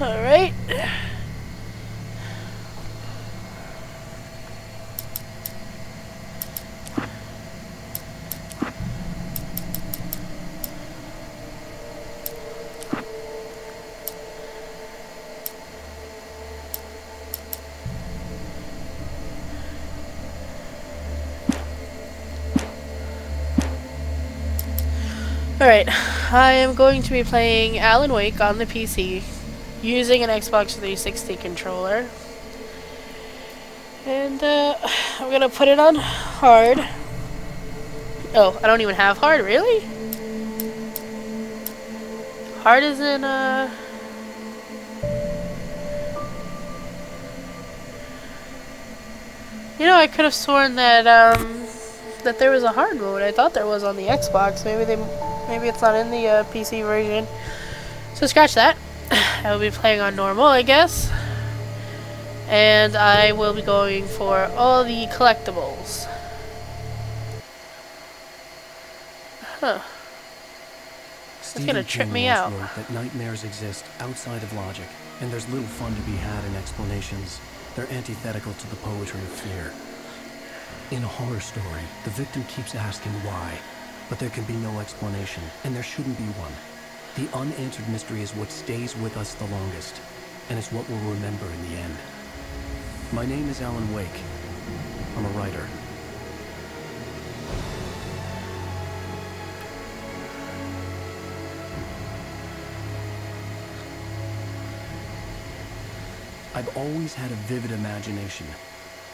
Alright. Alright, I am going to be playing Alan Wake on the PC using an Xbox 360 controller. And I'm gonna put it on hard. Oh, I don't even have hard, really? Hard is in you know, I could have sworn that that there was a hard mode. I thought there was on the Xbox. Maybe it's not in the PC version. So scratch that. I will be playing on normal, I guess. And I will be going for all the collectibles. Huh. It's gonna trip me out. Wrote that nightmares exist outside of logic, and there's little fun to be had in explanations. They're antithetical to the poetry of fear. In a horror story, the victim keeps asking why, but there can be no explanation, and there shouldn't be one. The unanswered mystery is what stays with us the longest, and it's what we'll remember in the end. My name is Alan Wake. I'm a writer. I've always had a vivid imagination,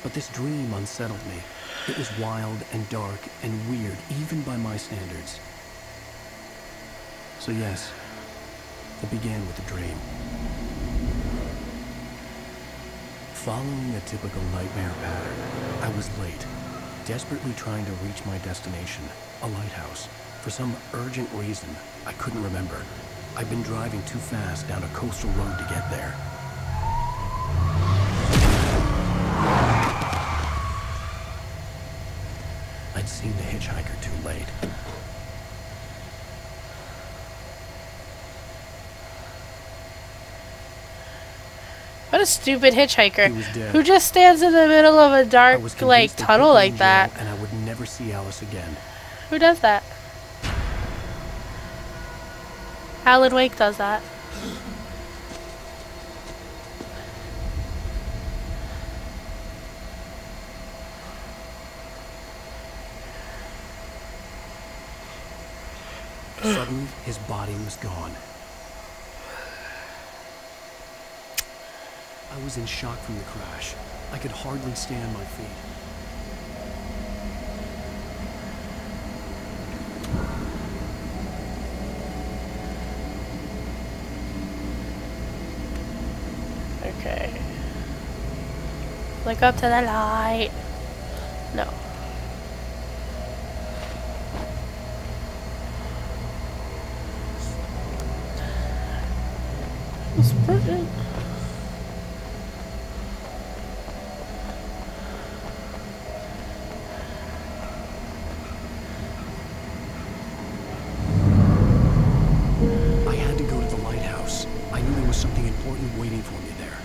but this dream unsettled me. It was wild and dark and weird, even by my standards. So yes, it began with a dream. Following a typical nightmare pattern, I was late, desperately trying to reach my destination, a lighthouse. For some urgent reason, I couldn't remember. I'd been driving too fast down a coastal road to get there. I'd seen the hitchhiker too late. What a stupid hitchhiker who just stands in the middle of a dark, like, tunnel like that. And I would never see Alice again. Who does that? Alan Wake does that. Suddenly, his body was gone. I was in shock from the crash. I could hardly stand on my feet. Okay. Look up to the light. No. It's brilliant. I had to go to the lighthouse. I knew there was something important waiting for me there.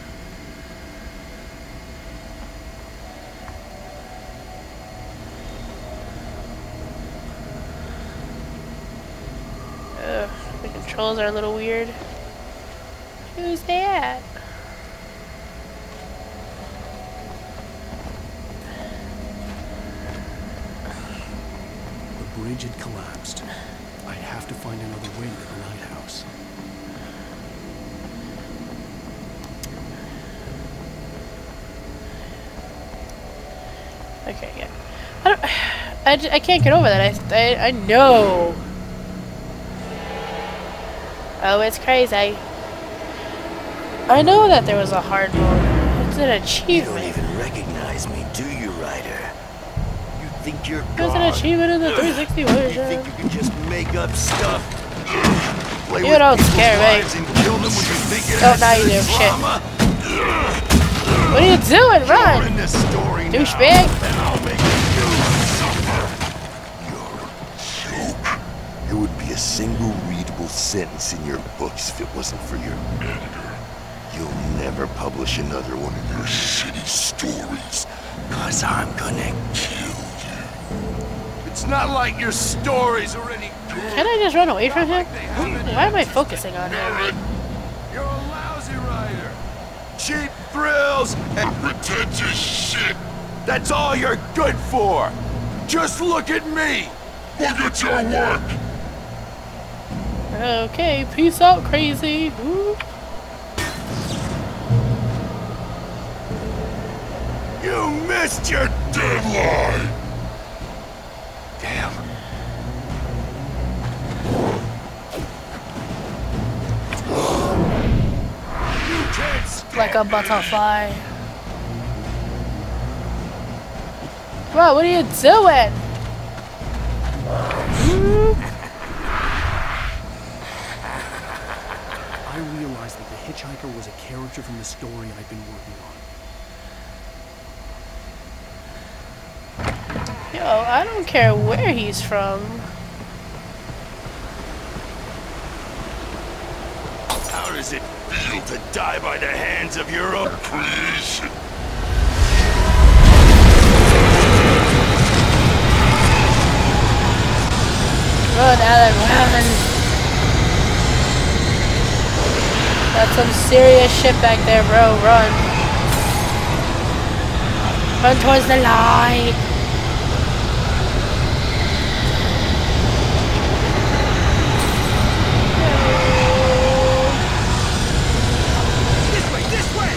The controls are a little weird. Who's that? The bridge had collapsed. I'd have to find another way to the lighthouse. Okay, yeah. I can't get over that. I know. Oh, it's crazy. I know that there was a hard mode. It's an achievement. You don't even recognize me, do you, Ryder? You think you're It was an achievement in the 360 version. You think you can just make up stuff? You don't scare me. Oh, now you do. Shit. What are you doing? Run! Douchebag! single readable sentence in your books if it wasn't for your editor. You'll never publish another one of your shitty stories, 'cause I'm gonna kill you. It's not like your stories are any good. Can I just run away from him? Why am I focusing on him? You're a lousy writer. Cheap thrills and pretentious shit. That's all you're good for. Just look at me. Look at your work. Okay, peace out, crazy. Ooh. You missed your deadline. Damn. You can't stand Like a butterfly. Bro, what are you doing? I realized that the hitchhiker was a character from the story I've been working on. Yo, I don't care where he's from. How does it feel to die by the hands of your own creation? Run, Alan, run! That's some serious shit back there, bro. Run. Run towards the light. This way, this way!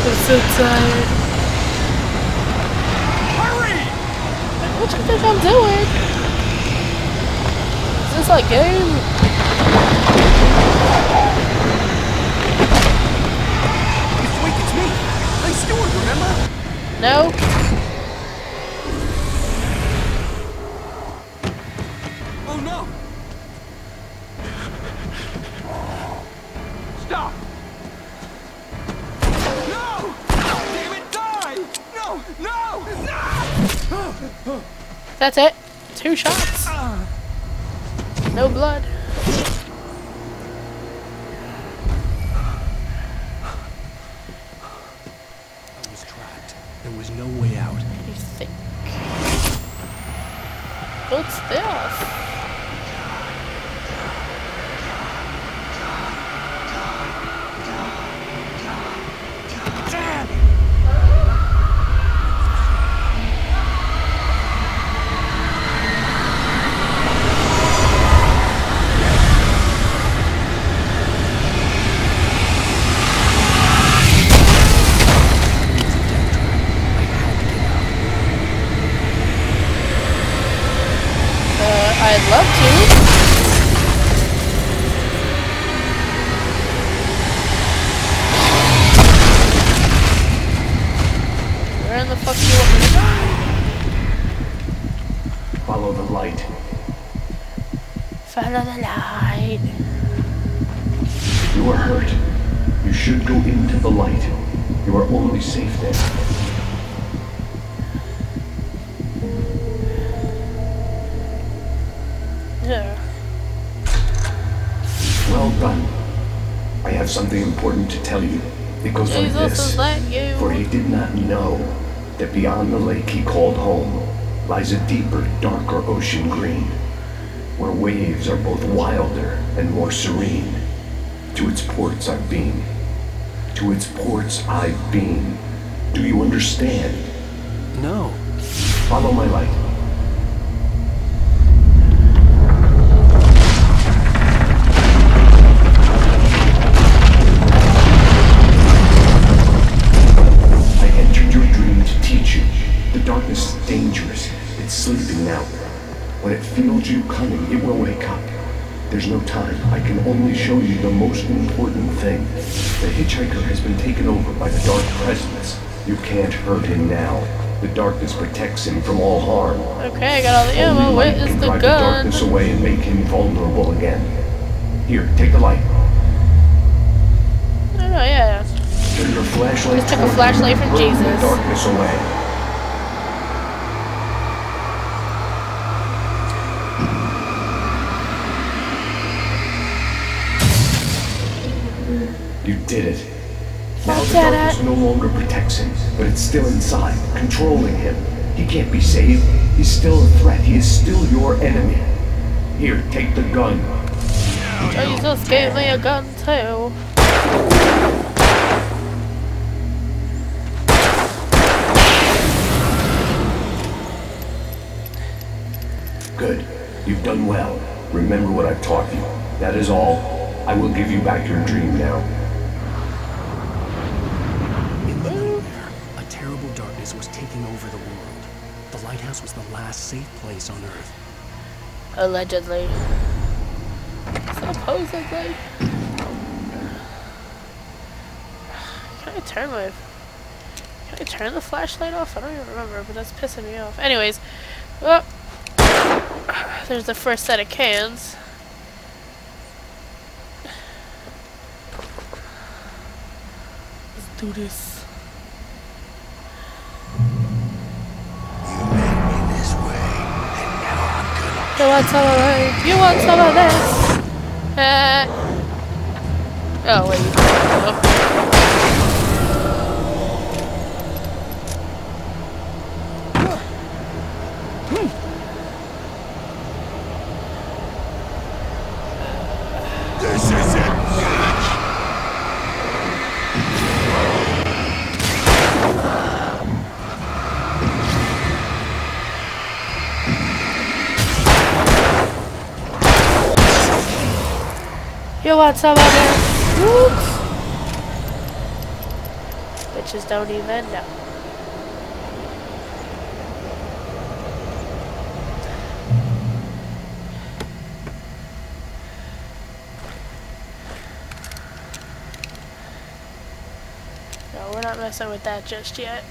I'm so tired. Hurry! What you think I'm doing? Is this like game? Wait, it's me! I'm Stewart, remember? No? Oh no! Stop! No! Damn it, die! No! No! No! That's it. 2 shots. No blood. I was trapped. There was no way out. You think? What's this? I'd love to. Where in the fuck do you want me to go? Follow the light. Follow the light. You are hurt. You should go into the light. You are only safe there. Yeah. Well done. I have something important to tell you. It goes like Jesus this. is like you. For he did not know that beyond the lake he called home lies a deeper, darker ocean green, where waves are both wilder and more serene. To its ports I've been. To its ports I've been. Do you understand? No. Follow my light. I entered your dream to teach you. The darkness is dangerous. It's sleeping now. When it feels you coming, it will wake up. There's no time. I can only show you the most important thing. The hitchhiker has been taken over by the dark presence. You can't hurt him now. The darkness protects him from all harm. Okay, I got all the ammo. Only Where light is can the drive the gun? darkness away and make him vulnerable again. Here, take the light. Oh, yeah. Turn your flashlight Just took a toward flashlight him and from burn Jesus. the darkness away. You did it. Now the did it. darkness no longer protects him, but it's still inside, controlling him. He can't be saved. He's still a threat. He is still your enemy. Here, take the gun. Jesus gave me a gun too. Good. You've done well. Remember what I've taught you. That is all. I will give you back your dream now. In the nightmare, a terrible darkness was taking over the world. The lighthouse was the last safe place on Earth. Allegedly. Supposedly. Can I turn the flashlight off? I don't even remember, but that's pissing me off. Anyways, well, there's the first set of cans. Let's do this. You made me this way, and now I'm gonna... You want some of it? You want some of this? Oh, wait. Oh. This is it, bitch! You want some of this? Whoops. Bitches don't even know. No, we're not messing with that just yet.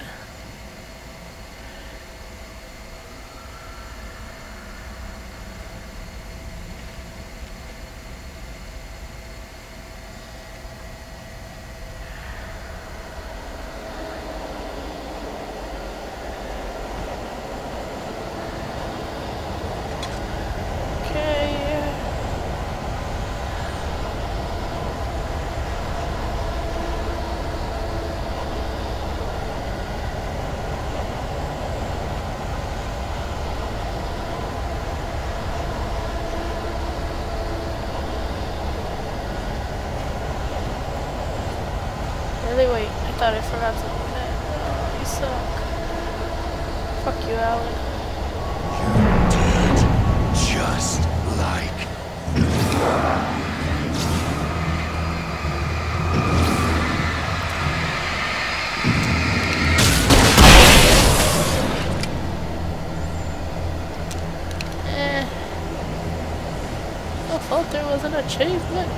Really? Wait, I thought I forgot to do that. Oh, you suck. Fuck you, Alan. You're dead, just like... I thought there was an achievement.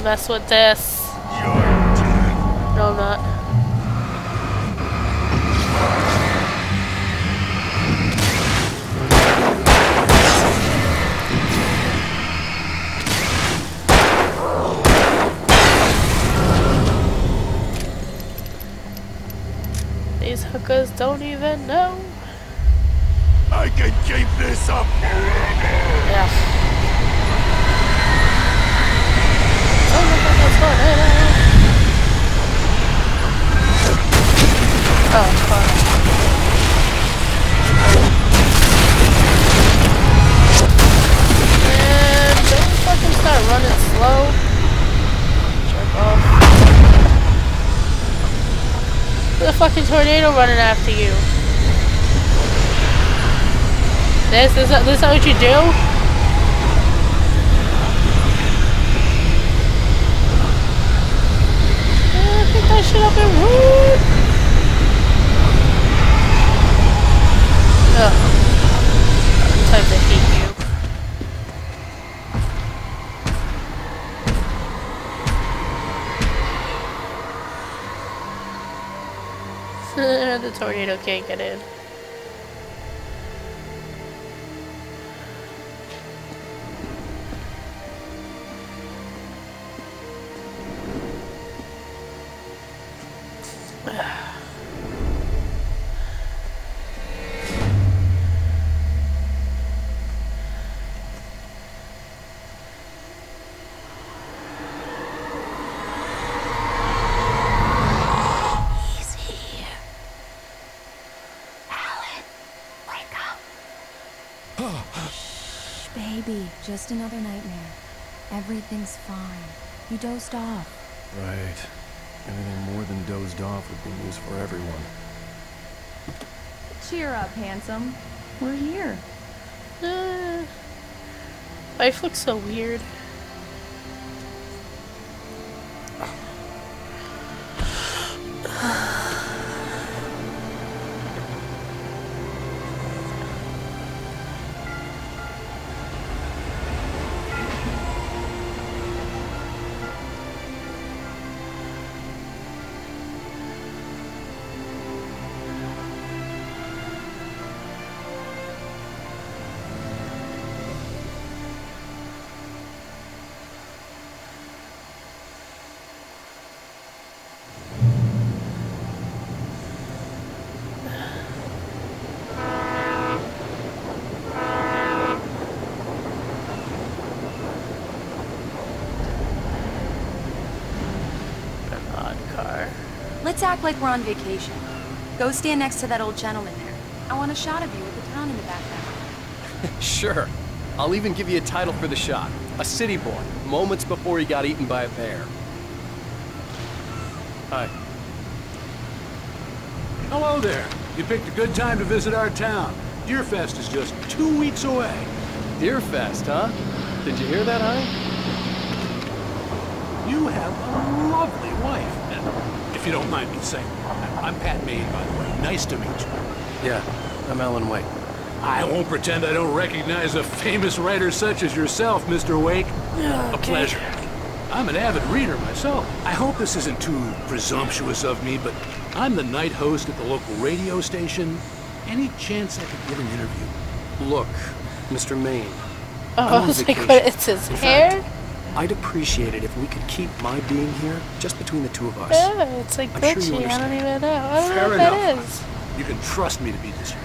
Mess with this. You're dead. No, I'm not. These hookers don't even know. I can keep this up forever. Yeah. Oh my god, that's tornado! Oh, fuck. And don't fucking start running slow. Jerk off. There's a fucking tornado running after you. This is what you do? Pick that shit up and run! Ugh. Time to hate you. The tornado can't get in. Just another nightmare. Everything's fine. You dozed off. Right. Anything more than dozed off would be news for everyone. Cheer up, handsome. We're here. Life looks so weird. Let's act like we're on vacation. Go stand next to that old gentleman there. I want a shot of you with the town in the background. Sure. I'll even give you a title for the shot. A city boy, moments before he got eaten by a bear. Hi. Hello there. You picked a good time to visit our town. Deerfest is just 2 weeks away. Deerfest, huh? Did you hear that, honey? You have a lovely wife. And if you don't mind me saying, I'm Pat Maine, by the way. Nice to meet you. Yeah, I'm Alan Wake. I won't pretend I don't recognize a famous writer such as yourself, Mr. Wake. A pleasure. I'm an avid reader myself. I hope this isn't too presumptuous of me, but I'm the night host at the local radio station. Any chance I could get an interview? Look, Mr. Maine. Oh, I was like, what, it's his hair? I'd appreciate it if we could keep my being here just between the two of us. Yeah, it's like glitchy. Sure I don't even know. I don't know Fair what enough. that is. You can trust me to be discreet.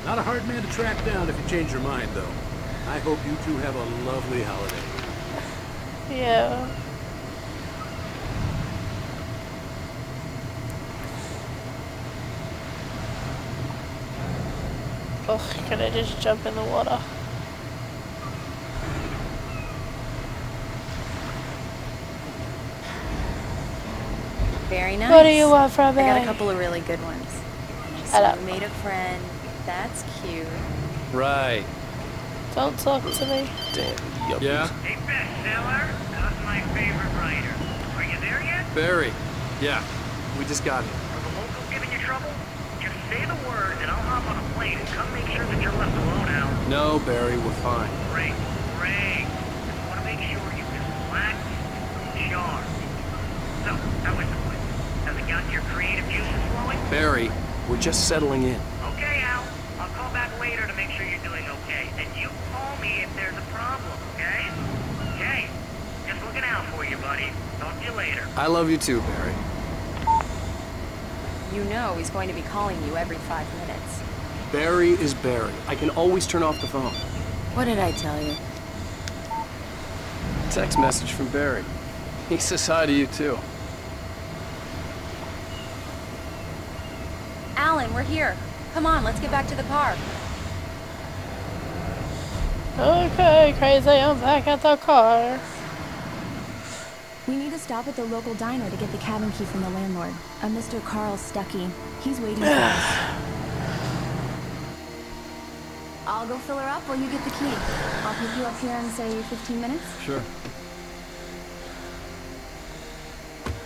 Not a hard man to track down if you change your mind, though. I hope you two have a lovely holiday. Yeah. Oh, can I just jump in the water? Very nice. What do you want from me? I got a couple of really good ones. Hello. So you made a friend. That's cute. Right. Don't talk to me. Damn yuppies. Yeah? Hey, bestseller, how's my favorite writer? Are you there yet? Barry. Yeah, we just got here. Are the locals giving you trouble? Just say the word and I'll hop on a plane and come make sure that you're left alone, Al. No, Barry, we're fine. Great, great. Just want to make sure you can relax and charm. So, how is the place? Has it got your creative juices flowing? Barry, we're just settling in. Okay, Al. I'll call back later to make sure you're doing okay. And you call me if there's a problem, okay? Okay. Just looking out for you, buddy. Talk to you later. I love you too, Barry. You know he's going to be calling you every 5 minutes. Barry is Barry. I can always turn off the phone. What did I tell you? Text message from Barry. He says hi to you too. Alan, we're here. Come on, let's get back to the car. Okay, crazy. I'm back at the car. We need to stop at the local diner to get the cabin key from the landlord, a Mr. Carl Stuckey. He's waiting for us. I'll go fill her up while you get the key. I'll pick you up here in, say, 15 minutes. Sure.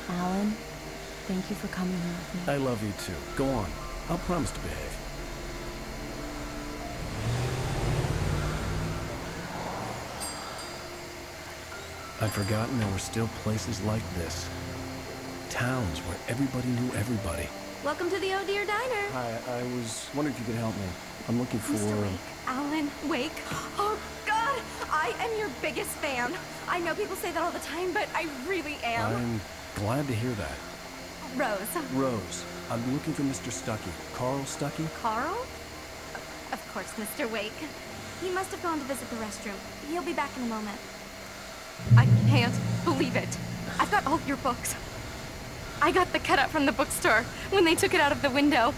Alan, thank you for coming here with me. I love you too. Go on. I'll promise to behave. I'd forgotten there were still places like this. Towns where everybody knew everybody. Welcome to the Oh Dear Diner. Hi, I was wondering if you could help me. I'm looking for... Mr. Wake. Alan Wake. Oh, God! I am your biggest fan. I know people say that all the time, but I really am. I'm glad to hear that. Rose. Rose, I'm looking for Mr. Stuckey. Carl Stuckey? Carl? Of course, Mr. Wake. He must have gone to visit the restroom. He'll be back in a moment. I can't believe it. I've got all your books. I got the cutout from the bookstore when they took it out of the window.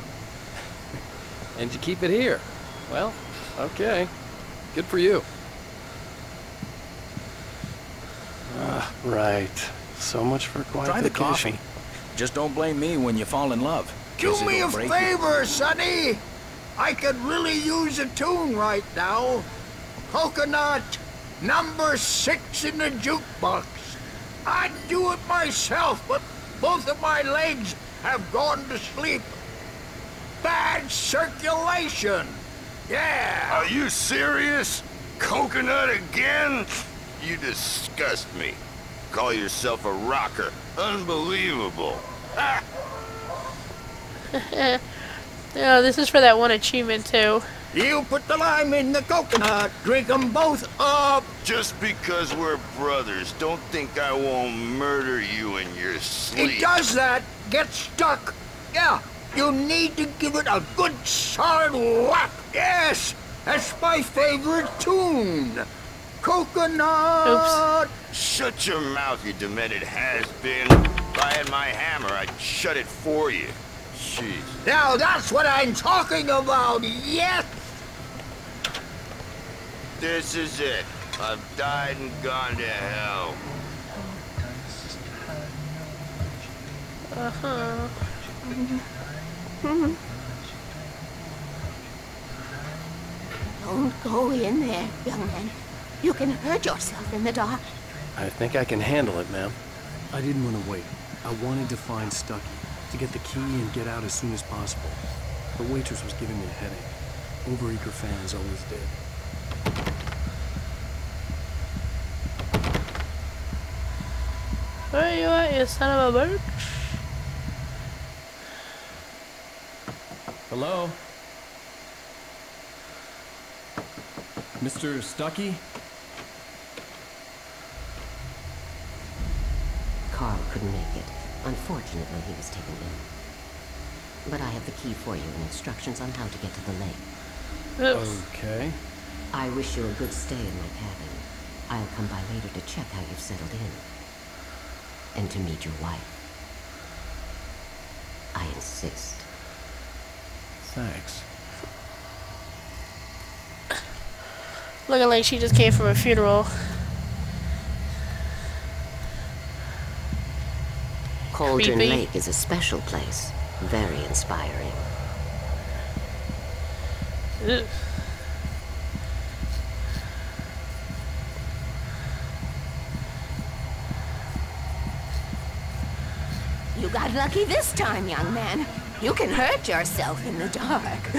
And you keep it here. Well, okay. Good for you. Right. So much for Try quiet the vacation. coffee. Just don't blame me when you fall in love. Do 'cause me a it'll break you. favor, Sonny. I could really use a tune right now. Coconut, number 6 in the jukebox. I'd do it myself, but both of my legs have gone to sleep. Bad circulation. Yeah. Are you serious? Coconut again? You disgust me. Call yourself a rocker. Unbelievable. Ha! Yeah, this is for that one achievement too. You put the lime in the coconut. Drink them both up. Just because we're brothers, don't think I won't murder you in your sleep. It does that. Get stuck. Yeah, you need to give it a good solid whack. Yes, that's my favorite tune. Coconut. Oops. Shut your mouth, you demented has-been. If I had my hammer, I'd shut it for you. Jeez. Now that's what I'm talking about. Yes. This is it. I've died and gone to hell. Don't go in there, young man. You can hurt yourself in the dark. I think I can handle it, ma'am. I didn't want to wait. I wanted to find Stucky, to get the key and get out as soon as possible. The waitress was giving me a headache. Overeager fans always did. Where you at, you son of a bitch? Hello? Mr. Stucky? Carl couldn't make it. Unfortunately, he was taken ill. But I have the key for you and instructions on how to get to the lake. Okay. I wish you a good stay in my cabin. I'll come by later to check how you've settled in. And to meet your wife. I insist. Thanks. Looking like she just came from a funeral. Cauldron Creepy. Lake is a special place. Very inspiring. Ugh. You got lucky this time, young man. You can hurt yourself in the dark.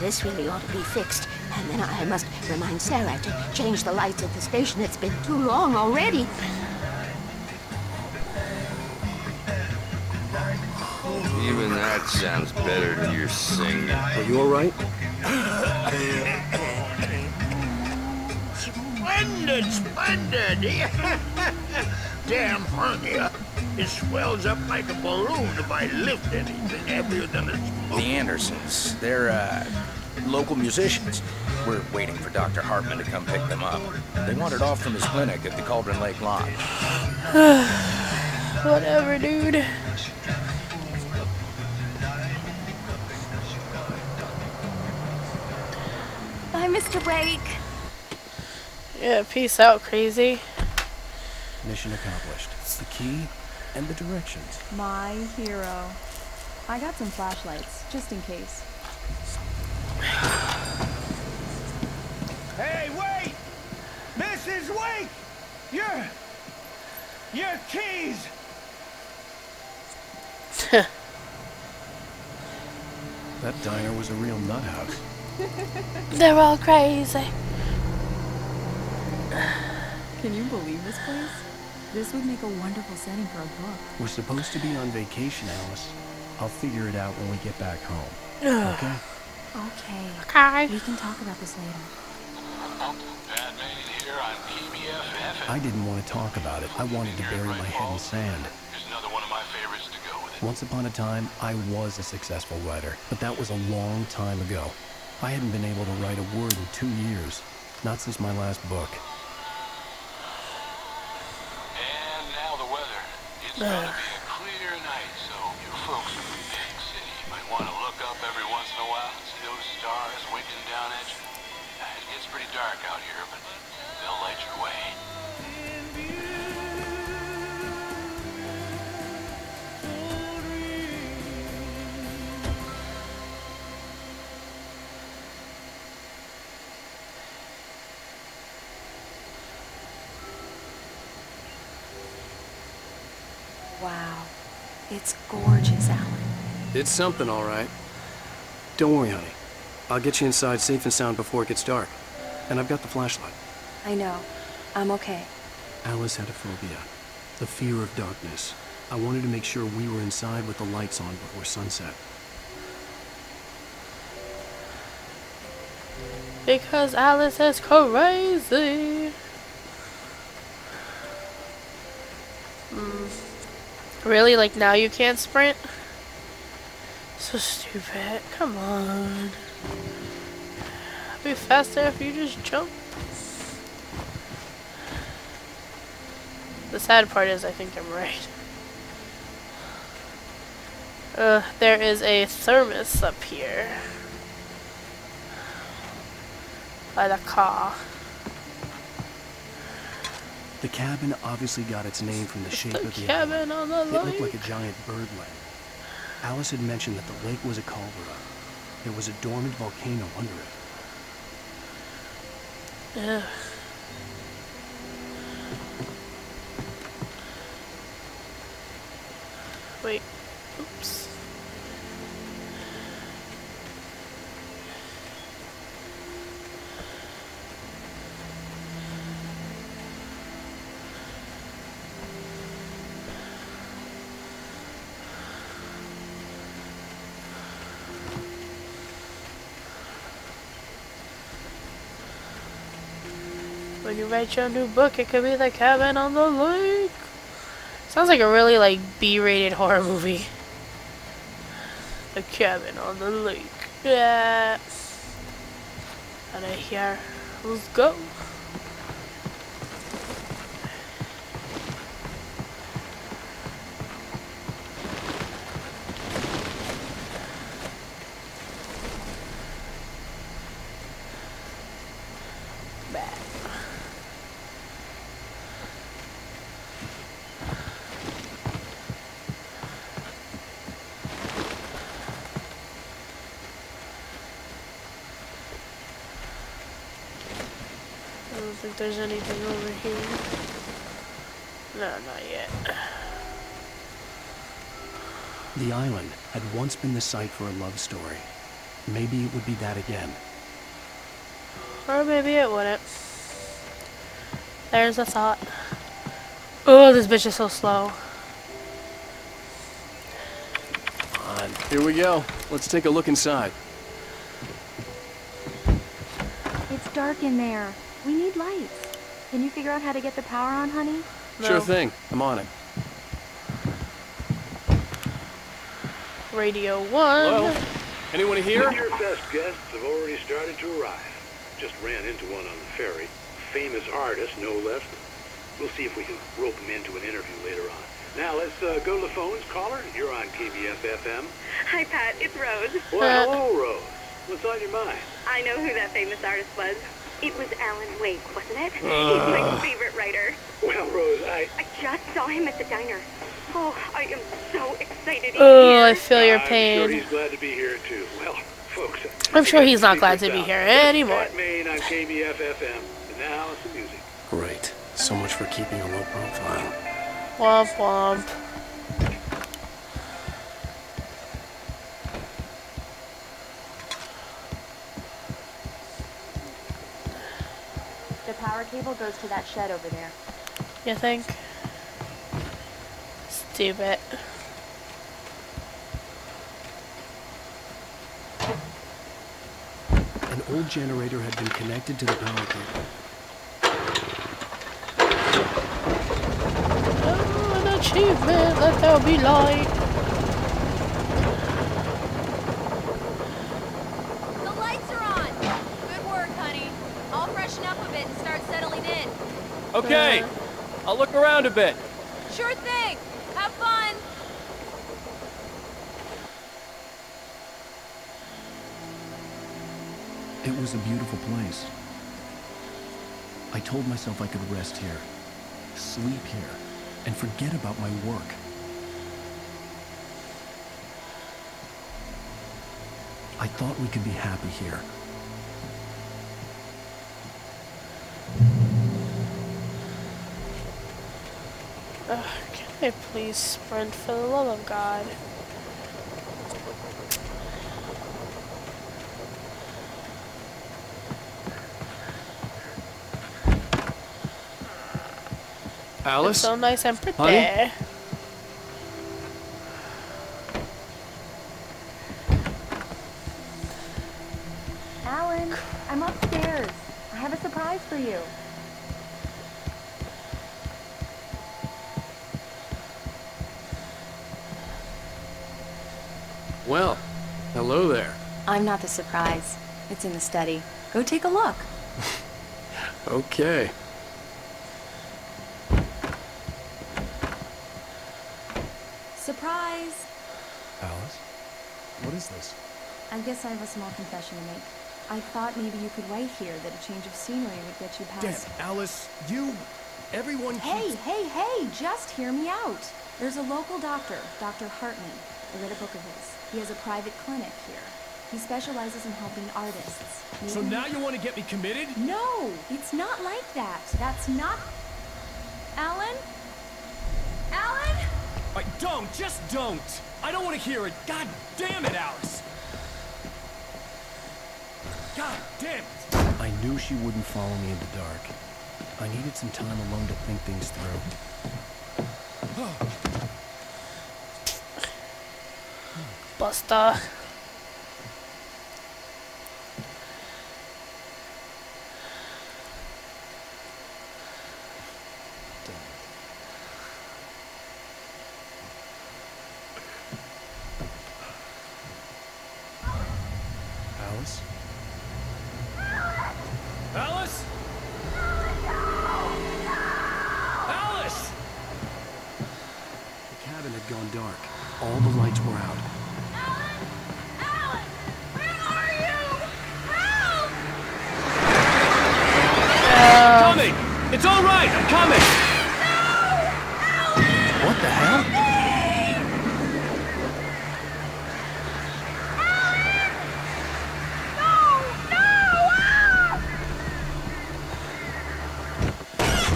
This really ought to be fixed. And then I must remind Sarah to change the lights at the station. It's been too long already. Even that sounds better than your singing. Are you alright? Splendid, splendid. Damn hernia. It swells up like a balloon if I lift anything heavier than a spoon. The Andersons. They're, local musicians. We're waiting for Dr. Hartman to come pick them up. They wandered off from his clinic at the Cauldron Lake Lodge. Whatever, dude. Bye, Mr. Wake. Yeah, peace out, crazy. Mission accomplished. The key and the directions. My hero. I got some flashlights, just in case. Hey, wait! Mrs. Wake! Your keys! That diner was a real nut house. They're all crazy. Can you believe this place? This would make a wonderful setting for a book. We're supposed to be on vacation, Alice. I'll figure it out when we get back home. Okay? Okay. Okay. We can talk about this later. Batman here on PBF. I didn't want to talk about it. I wanted to bury my head in sand. Here's another one of my favorites to go with it. Once upon a time, I was a successful writer, but that was a long time ago. I hadn't been able to write a word in 2 years. Not since my last book. And now the weather. It's gonna be a clear night, so you folks in the big city might want to look up every once in a while and see those stars winking down at you. It gets pretty dark out here, but they'll light your way. Wow. It's gorgeous, Alan. It's something, all right. Don't worry, honey. I'll get you inside safe and sound before it gets dark. And I've got the flashlight. I know. I'm okay. Alice had a phobia. The fear of darkness. I wanted to make sure we were inside with the lights on before sunset. Because Alice is crazy. Really? Like now you can't sprint? So stupid. Come on. Be faster if you just jump. The sad part is I think I'm right. There is a thermos up here. By the car. The cabin obviously got its name from the shape of the cabin on the lake. It looked lake. like a giant bird lake. Alice had mentioned that the lake was a caldera. There was a dormant volcano under it. Ugh. Wait. Oops. When you write your new book, it could be The Cabin on the Lake. Sounds like a really like B-rated horror movie. The Cabin on the Lake. Yeah. Out of here. Let's go. I don't think there's anything over here. No, not yet. The island had once been the site for a love story. Maybe it would be that again. Or maybe it wouldn't. There's a thought. Oh, this bitch is so slow. Come on, here we go. Let's take a look inside. It's dark in there. We need lights. Can you figure out how to get the power on, honey? No. Sure thing. I'm on it. Radio 1. Hello? Anyone here? Your best guests have already started to arrive. Just ran into one on the ferry. Famous artist, no less. We'll see if we can rope him into an interview later on. Now let's go to the phones. Caller, you're on KBS-FM. Hi, Pat. It's Rose. Well, hello, Rose. What's on your mind? I know who that famous artist was. It was Alan Wake, wasn't it? He's my favorite writer. Well, Rose, I just saw him at the diner. Oh, I am so excited he's Oh, here. I feel your I'm pain. sure he's glad to be here, too. Well, folks... I'm sure he's not glad to be here anymore. Pat Maine on KBF-FM. And now, some music. Great. So much for keeping a low profile. Womp womp. The power cable goes to that shed over there. You think? Stupid. An old generator had been connected to the power cable. Oh, an achievement. Let there be light. The lights are on. Good work, honey. I'll freshen up a bit and start settling in. Okay. I'll look around a bit. Sure thing. Have fun. It was a beautiful place. I told myself I could rest here, sleep here, and forget about my work. I thought we could be happy here. Ugh, I can't Okay, please sprint for the love of God. Alice? It's so nice and pretty. Honey? Alan, I'm upstairs. I have a surprise for you. Well, hello there. I'm not the surprise. It's in the study. Go take a look. Okay. Surprise! Alice? What is this? I guess I have a small confession to make. I thought maybe you could write here that a change of scenery would get you past... Damn, Alice, everyone Hey, just hear me out. There's a local doctor, Dr. Hartman. I read a book of his. He has a private clinic here. He specializes in helping artists. So now you want to get me committed? No, it's not like that. That's not... Alan? Alan? Just don't! I don't want to hear it! God damn it, Alice! God damn it! I knew she wouldn't follow me in the dark. I needed some time alone to think things through. Buster. Alice? Alice? Alice! The cabin had gone dark. All the lights were out. Coming! It's all right! I'm coming! No! What the hell?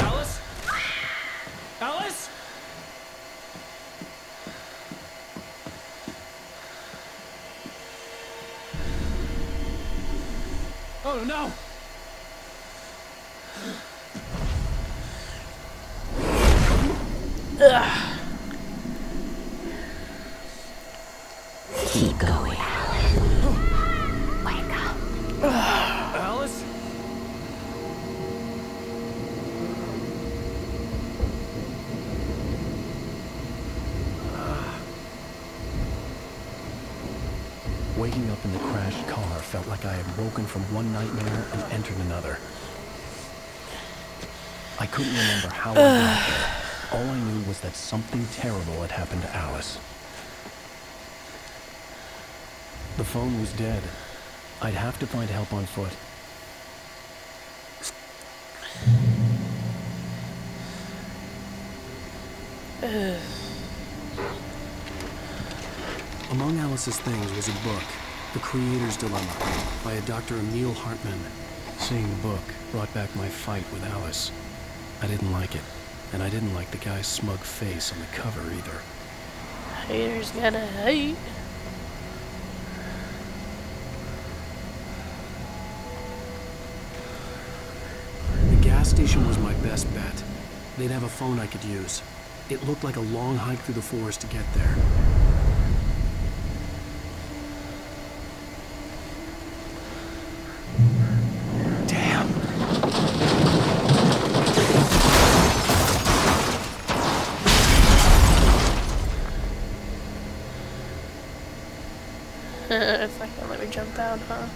Alice? Alice? Oh no! Keep going, Alan. Wake up. Alice? Waking up in the crashed car felt like I had woken from one nightmare and entered another. I couldn't remember how I got there. All I knew was that something terrible had happened to Alice. The phone was dead. I'd have to find help on foot. Among Alice's things was a book, The Creator's Dilemma, by a Dr. Emil Hartman. Seeing the book brought back my fight with Alice. I didn't like it, and I didn't like the guy's smug face on the cover either. Haters gonna hate. The gas station was my best bet. They'd have a phone I could use. It looked like a long hike through the forest to get there. It's not gonna let me jump down, huh?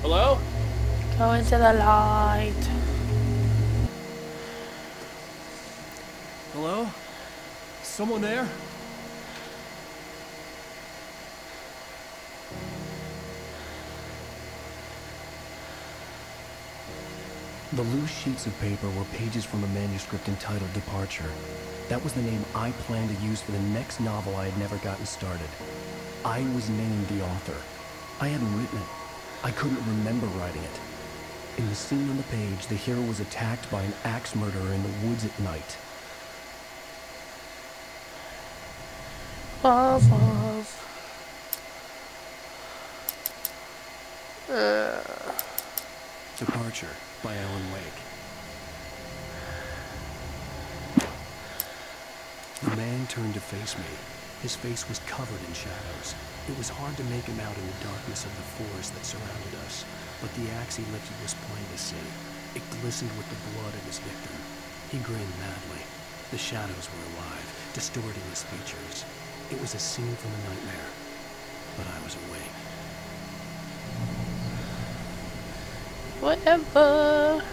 Hello? Go into the light. Hello? Someone there? The loose sheets of paper were pages from a manuscript entitled Departure. That was the name I planned to use for the next novel I had never gotten started. I was named the author. I hadn't written it. I couldn't remember writing it. In the scene on the page, the hero was attacked by an axe murderer in the woods at night. Departure by Alan Wake. The man turned to face me. His face was covered in shadows. It was hard to make him out in the darkness of the forest that surrounded us, but the axe he lifted was plain to see. It glistened with the blood of his victim. He grinned madly. The shadows were alive, distorting his features. It was a scene from a nightmare, but I was awake. Whatever.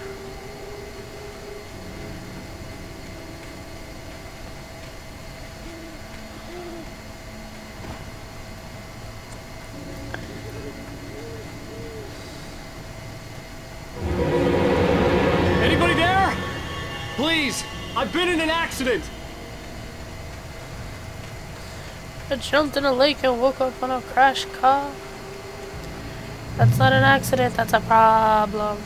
Anybody there? Please, I've been in an accident. I jumped in a lake and woke up on a crashed car. That's not an accident, that's a problem.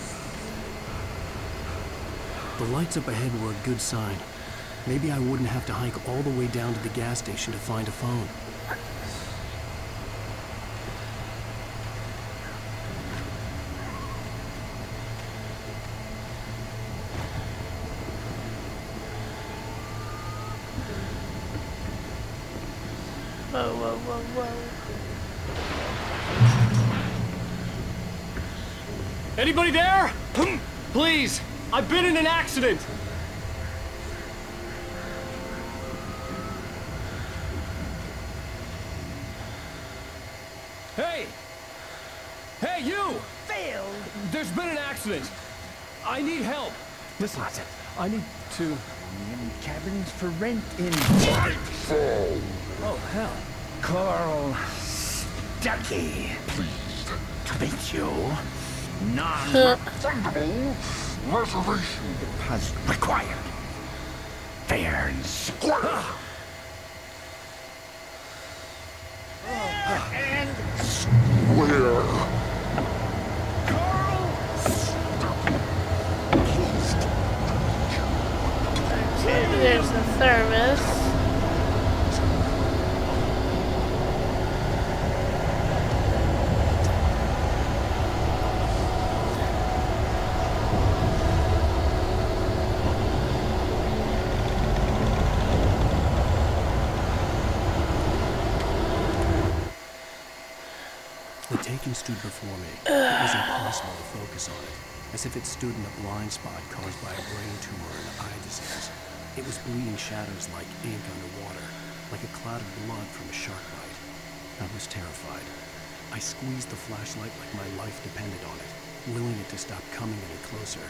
The lights up ahead were a good sign. Maybe I wouldn't have to hike all the way down to the gas station to find a phone. Whoa, whoa, whoa, whoa. Anybody there? Please, I've been in an accident. Hey! Hey, you! Failed. There's been an accident. I need help. Listen, I need to... Cabins for rent in... Oh, hell. Carl Stucky. Pleased to meet you. Non-refundable reservation deposit required. Fair and square. And square. Carl There's the thermos. The taking stood before me. It was impossible to focus on it, as if it stood in a blind spot caused by a brain tumor and eye disease. It was bleeding shadows like ink underwater, like a cloud of blood from a shark bite. I was terrified. I squeezed the flashlight like my life depended on it, willing it to stop coming any closer.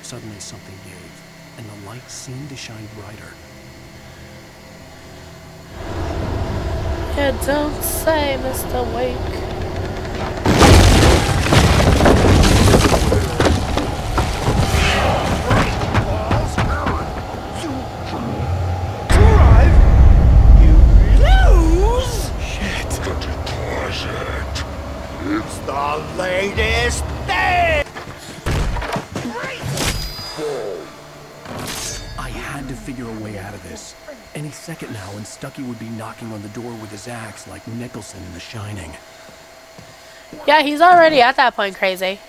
Suddenly something gave, and the light seemed to shine brighter. Yeah, don't say, Mr. Wake. It's the latest thing! I had to figure a way out of this. Any second now, and Stucky would be knocking on the door with his axe like Nicholson in The Shining. Yeah, he's already at that point crazy.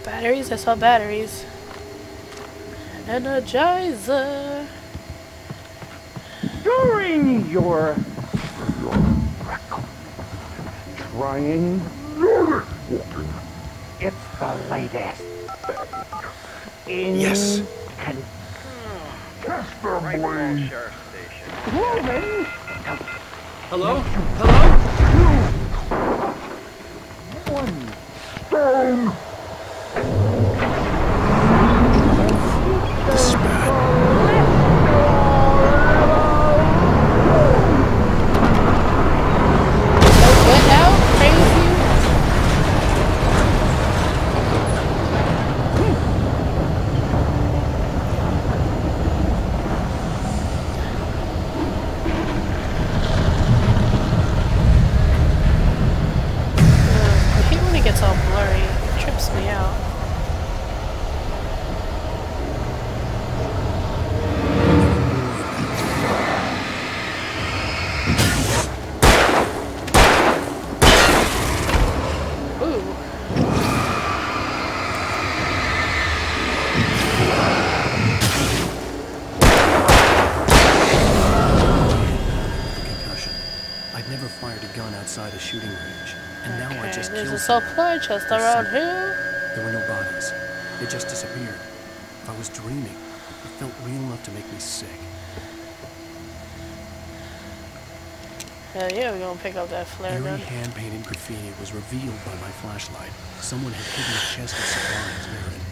Batteries? I saw batteries. Energizer. During your trying, it's the latest thing. Yes. Contestably proven. Hello? Hello? One stone. This is bad. creeps me out. Outside a shooting range, and now I just there's killed a supply chest around here. There were no bodies. They just disappeared. If I was dreaming, it felt real enough to make me sick. Hell yeah, we're gonna pick up that flare gun. Hand-painted graffiti was revealed by my flashlight. Someone had hidden a chest of supplies near it.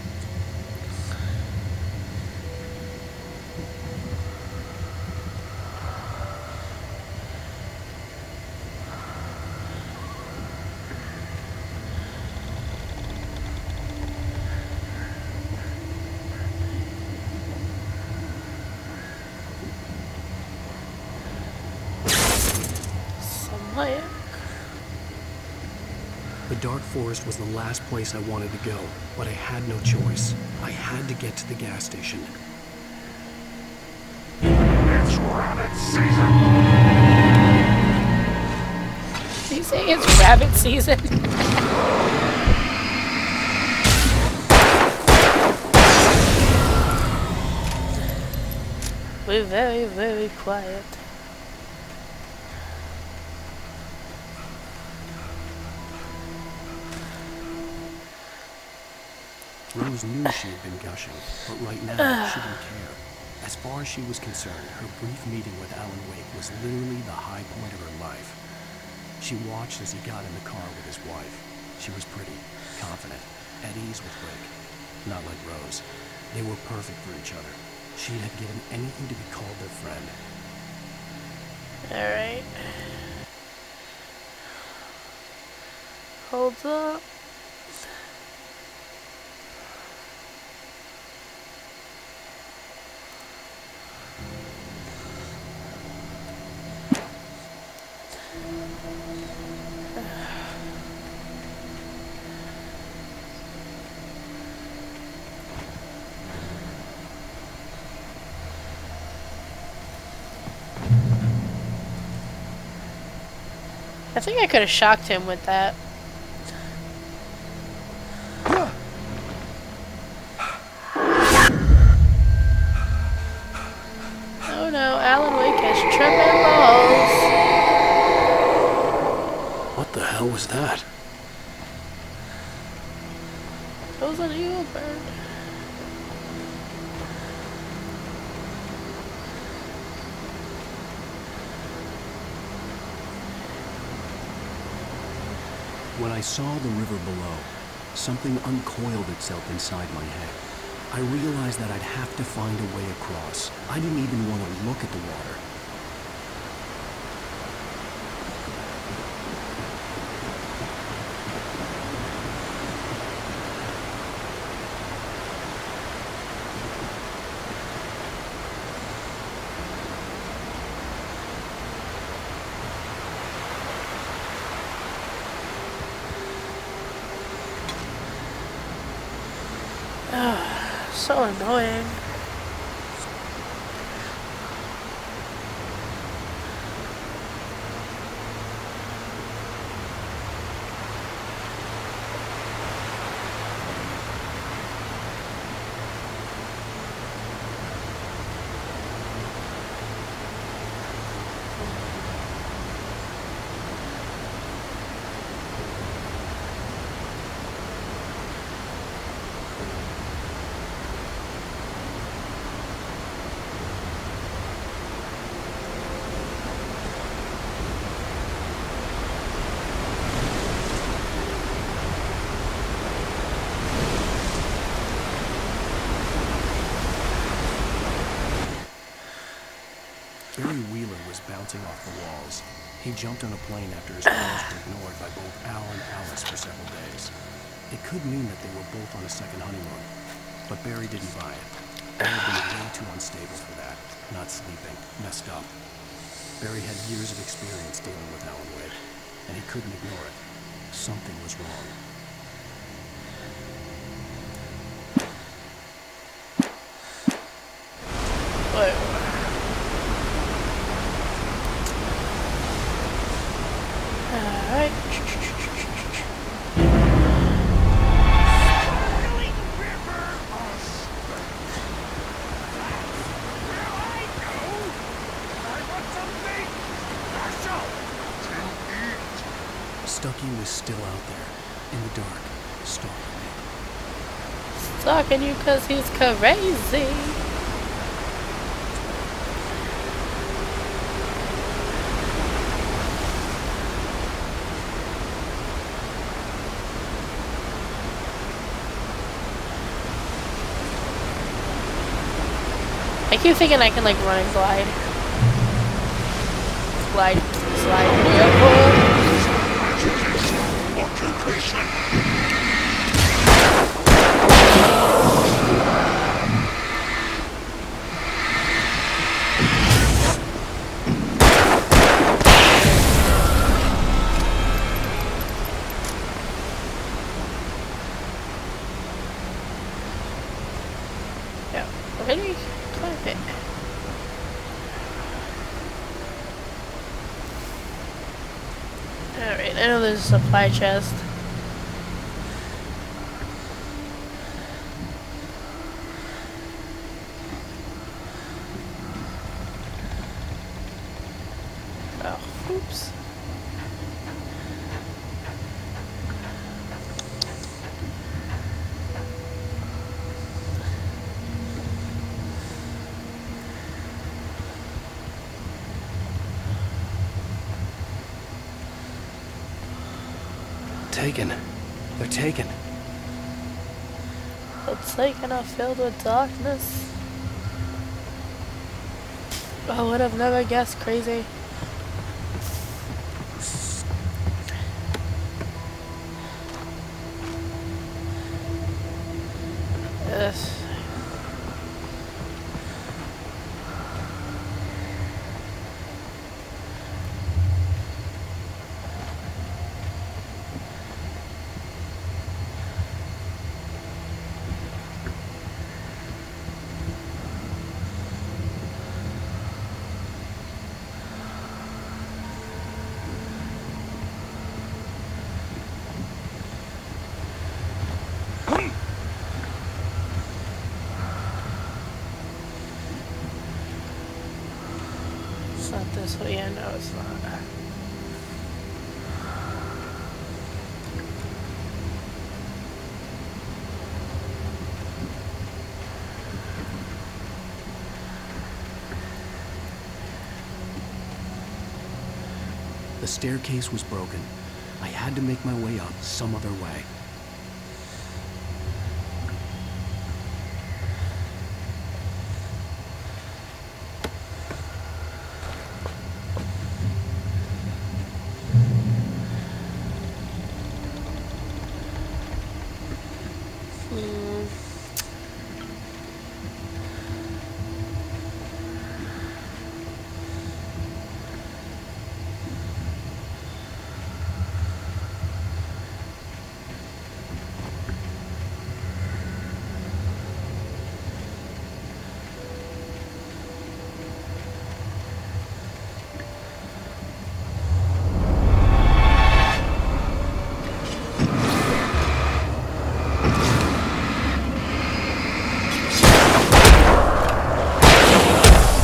The dark forest was the last place I wanted to go, but I had no choice. I had to get to the gas station. It's rabbit season. Did you say it's rabbit season? We're very, very quiet. Rose knew she had been gushing, but right now she didn't care. As far as she was concerned, her brief meeting with Alan Wake was literally the high point of her life. She watched as he got in the car with his wife. She was pretty, confident, at ease with Wake. Not like Rose. They were perfect for each other. She had given anything to be called their friend. Alright. Hold up. I think I could have shocked him with that. Oh no, Alan Wake has tripping balls. What the hell was that? It was an evil bird. When I saw the river below, something uncoiled itself inside my head. I realized that I'd have to find a way across. I didn't even want to look at the water. So annoying. Bouncing off the walls. He jumped on a plane after his calls were ignored by both Al and Alice for several days. It could mean that they were both on a second honeymoon, but Barry didn't buy it. They had been way too unstable for that. Not sleeping, messed up. Barry had years of experience dealing with Alan Wake, and he couldn't ignore it. Something was wrong. Whoa. Alright. Stucky was still out there, in the dark, stalking me. Stalking you because he's crazy. I keep thinking I can like run and glide. Slide. Yeah, really? Climb it. Alright, I know there's a supply chest. Oh, oops. Taken. They're taken. It's taken are filled with darkness. I would have never guessed, crazy. Yes. It's not this way. Yeah, no, it's not. The staircase was broken. I had to make my way up some other way.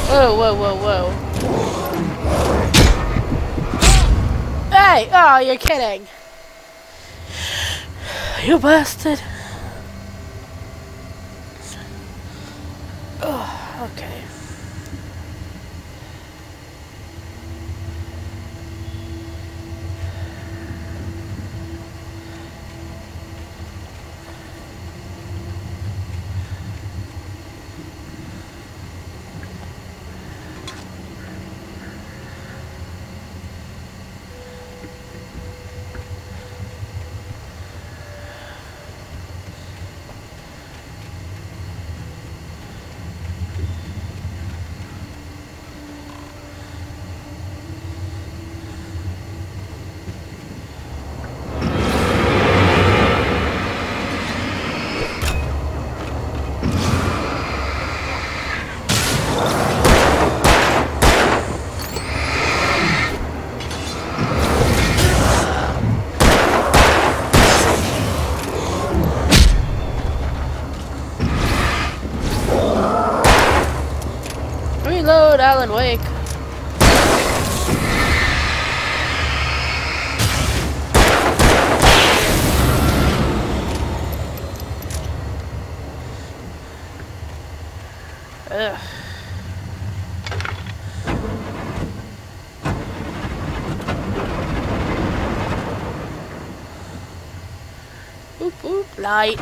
Whoa, whoa, whoa, whoa. Hey! Oh, you're kidding. You bastard. Oh, okay. Alan Wake. Ugh. Boop boop, light.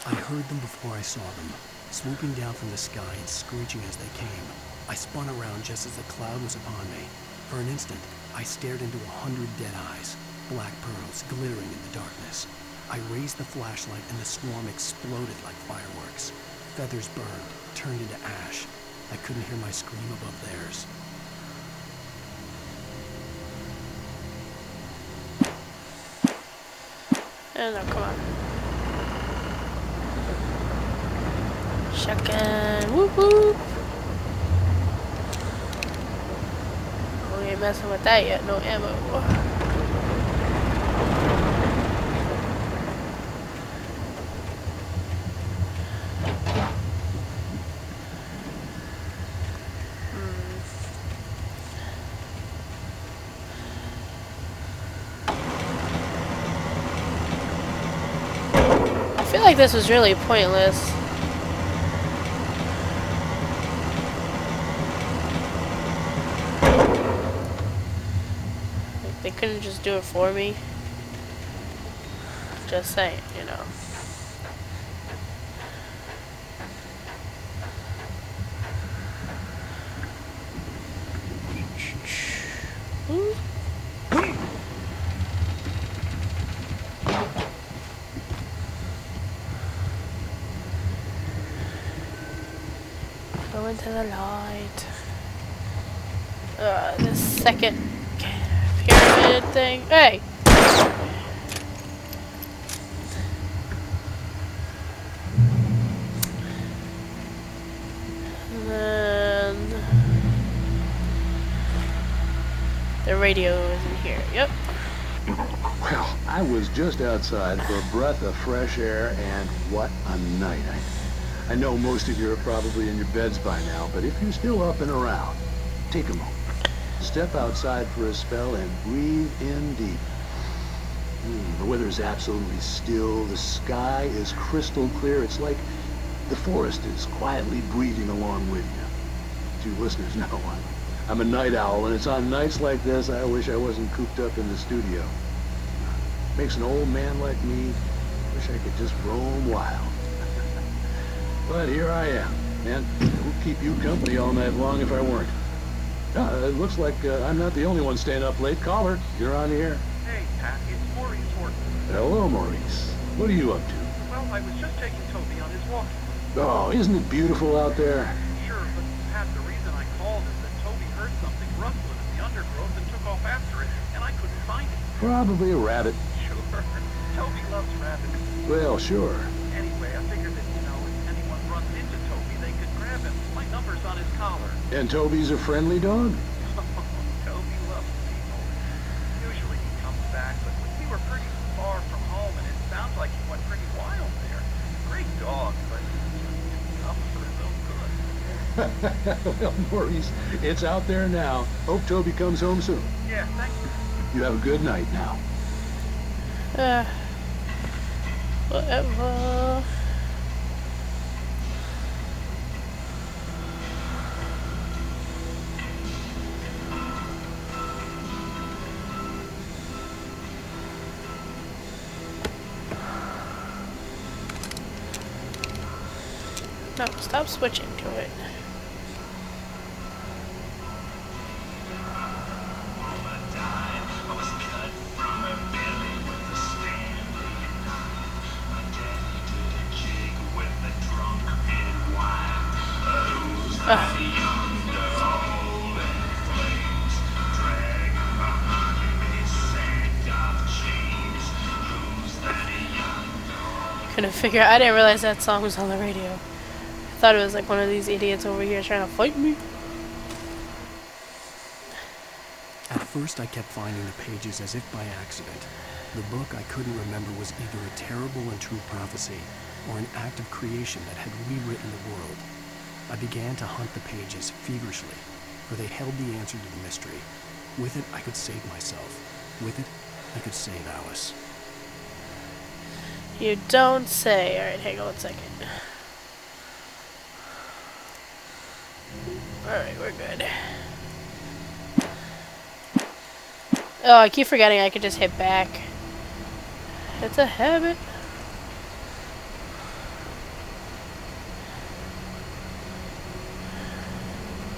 I heard them before I saw them, swooping down from the sky and screeching as they came. I spun around just as the cloud was upon me. For an instant, I stared into 100 dead eyes, black pearls glittering in the darkness. I raised the flashlight and the swarm exploded like fireworks. Feathers burned, turned into ash. I couldn't hear my scream above theirs. No, come on. Shotgun, whoop whoop. We ain't messing with that yet, no ammo. I feel like this was really pointless. They couldn't just do it for me. Just saying, you know. Go into the light. The second pyramid thing. Hey! And then the radio is in here. Yep. Well, I was just outside for a breath of fresh air, and what a night. I know most of you are probably in your beds by now, but if you're still up and around, take a moment. Step outside for a spell and breathe in deep. The weather is absolutely still. The sky is crystal clear. It's like the forest is quietly breathing along with you. You listeners know I'm a night owl, and it's on nights like this I wish I wasn't cooped up in the studio. Makes an old man like me wish I could just roam wild. But here I am, and it would keep you company all night long if I weren't. It looks like I'm not the only one staying up late. Caller, you're on the air. Hey, Pat, it's Maurice Horton. Hello, Maurice. What are you up to? Well, I was just taking Toby on his walk. Oh, isn't it beautiful out there? Sure, but Pat, the reason I called is that Toby heard something rustling in the undergrowth and took off after it, and I couldn't find it. Probably a rabbit. Sure. Toby loves rabbits. Well, sure. Anyway, I figured that, you know, if anyone runs into Toby, they could grab him. My number's on his collar. And Toby's a friendly dog? Toby loves people. Usually he comes back, but we were pretty far from home, and it sounds like he went pretty wild there. Great dog, but tough for his own good. Well, Maurice, it's out there now. Hope Toby comes home soon. Yeah, thank you. You have a good night now. Whatever. No, stop switching to it. Couldn't figure. I didn't realize that song was on the radio. I thought it was like one of these idiots over here trying to fight me. first I kept finding the pages as if by accident. The book I couldn't remember was either a terrible and true prophecy or an act of creation that had rewritten the world. I began to hunt the pages feverishly, for they held the answer to the mystery. With it, I could save myself. With it, I could save Alice. You don't say. Alright, hang on 1 second. Alright, we're good. Oh, I keep forgetting I could just hit back. It's a habit.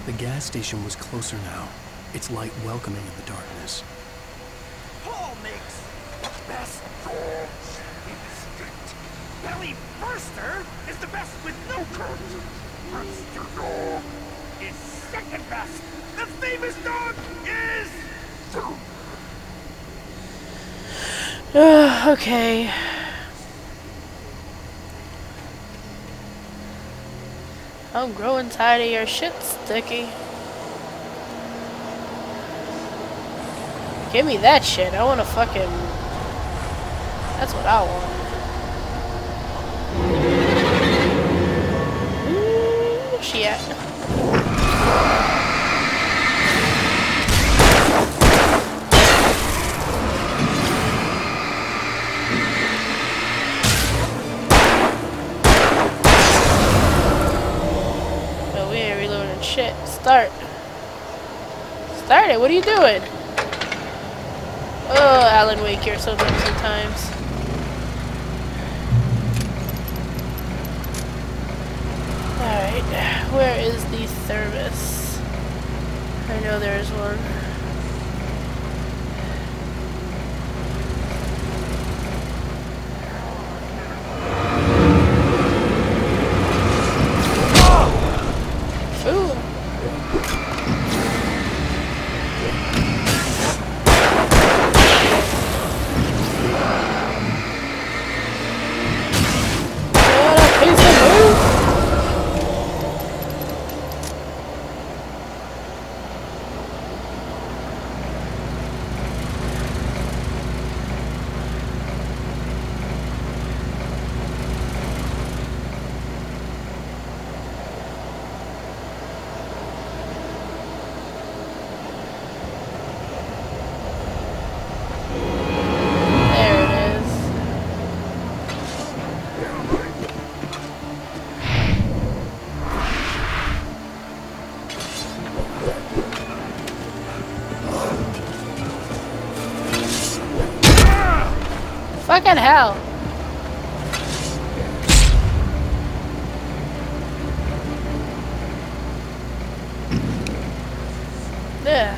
The gas station was closer now, its light welcoming in the darkness. Paul makes the best dogs in the state. Belly Burster is the best with no coat. Monster Dog is second best. The famous dog is... Okay. I'm growing tired of your shit, Sticky. Give me that shit. I want to fucking... That's what I want. Where's she at? Oh, we ain't reloading shit. Start. Start it. What are you doing? Oh, Alan Wake, you're so dumb sometimes. Alright, where is the thermos? I know there's one. Food. Fucking hell. Yeah.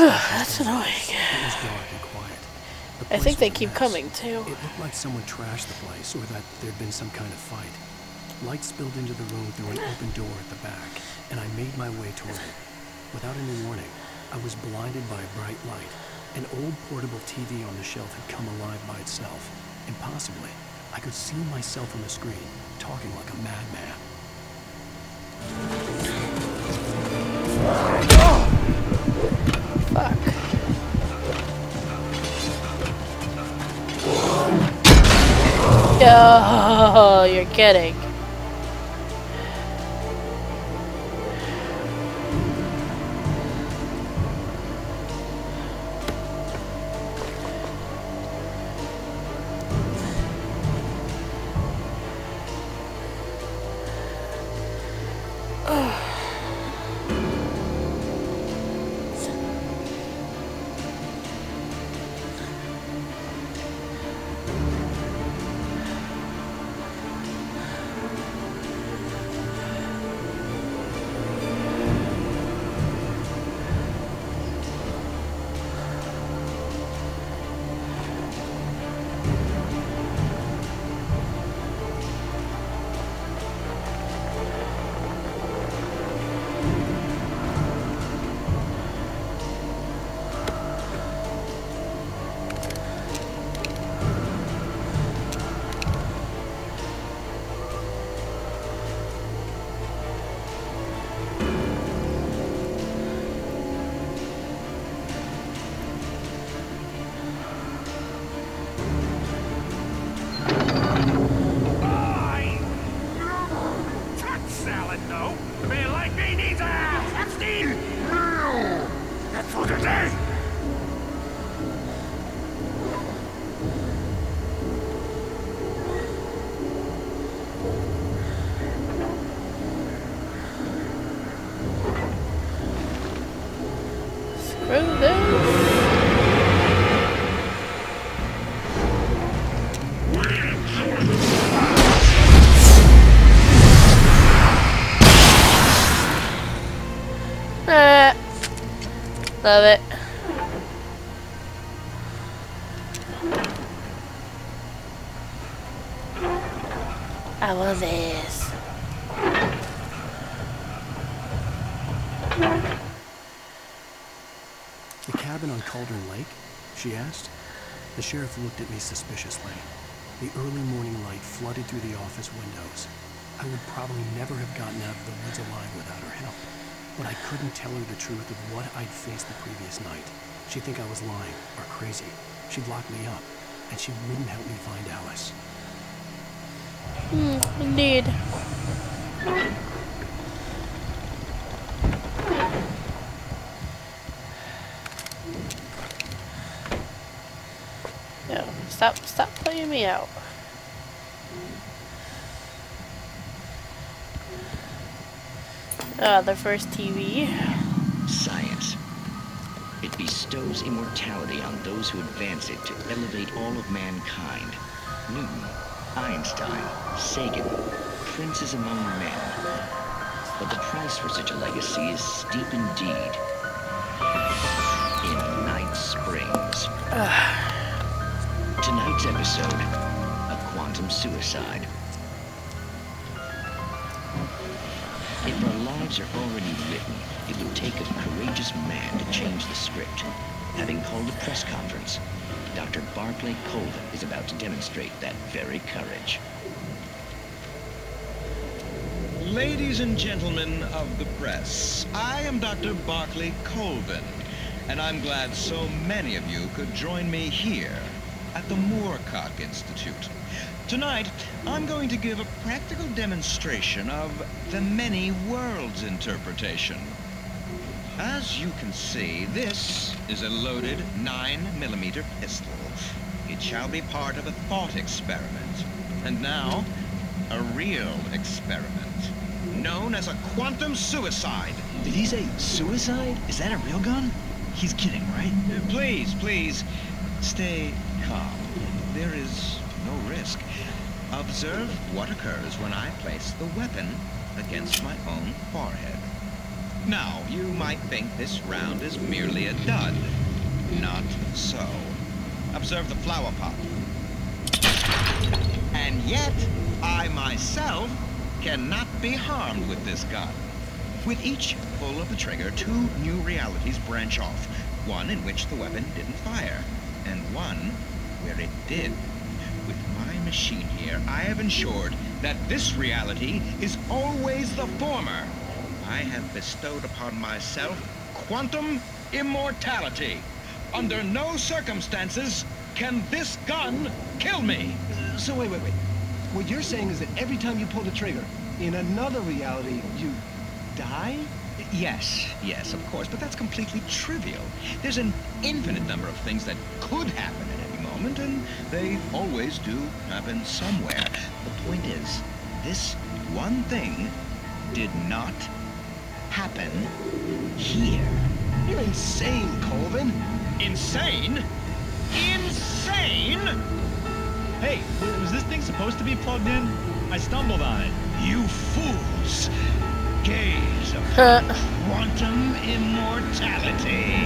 That's annoying. It was dark and quiet. I think they keep coming too. It looked like someone trashed the place, or that there'd been some kind of fight. Light spilled into the room through an open door at the back, and I made my way toward it. Without any warning, I was blinded by a bright light. An old portable TV on the shelf had come alive by itself. Impossibly, I could see myself on the screen, talking like a madman. Fuck. Oh, you're kidding. Stay! Screw this. Love it. I love this. The cabin on Cauldron Lake? She asked. The sheriff looked at me suspiciously. The early morning light flooded through the office windows. I would probably never have gotten out of the woods alive without her help. But I couldn't tell her the truth of what I'd faced the previous night. She'd think I was lying or crazy. She'd lock me up, and she wouldn't help me find Alice. Indeed. No, stop playing me out. The first TV. Science. It bestows immortality on those who advance it to elevate all of mankind. Newton, Einstein, Sagan, princes among men. But the price for such a legacy is steep indeed. In Night Springs. Tonight's episode, a quantum suicide. If our lives are already written, it would take a courageous man to change the script. Having called a press conference, Dr. Barclay Colvin is about to demonstrate that very courage. Ladies and gentlemen of the press, I am Dr. Barclay Colvin, and I'm glad so many of you could join me here at the Moorcock Institute. Tonight, I'm going to give a practical demonstration of the many worlds interpretation. As you can see, this is a loaded 9mm pistol. It shall be part of a thought experiment. And now, a real experiment, known as a quantum suicide. Did he say suicide? Is that a real gun? He's kidding, right? Please, stay calm. There is no risk. Observe what occurs when I place the weapon against my own forehead. Now, you might think this round is merely a dud. Not so. Observe the flower pot. And yet, I myself cannot be harmed with this gun. With each pull of the trigger, 2 new realities branch off. One in which the weapon didn't fire, and one where it did. With my machine here, I have ensured that this reality is always the former. I have bestowed upon myself quantum immortality. Under no circumstances can this gun kill me. So wait. What you're saying is that every time you pull the trigger, in another reality, you die? Yes, of course, but that's completely trivial. There's an infinite number of things that could happen at any moment, and they always do happen somewhere. The point is, this one thing did not happen here. You're insane, Colvin. Insane? Insane? Hey, was this thing supposed to be plugged in? I stumbled on it. You fools! Gaze upon quantum immortality.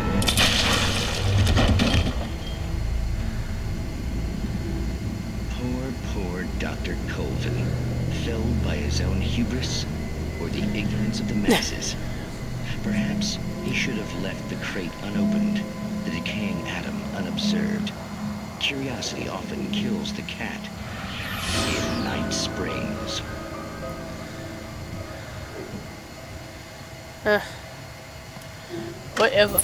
Poor Dr. Colvin, felled by his own hubris or the ignorance of the masses. Perhaps he should have left the crate unopened, the decaying atom unobserved. Curiosity often kills the cat. In Night Springs. Whatever.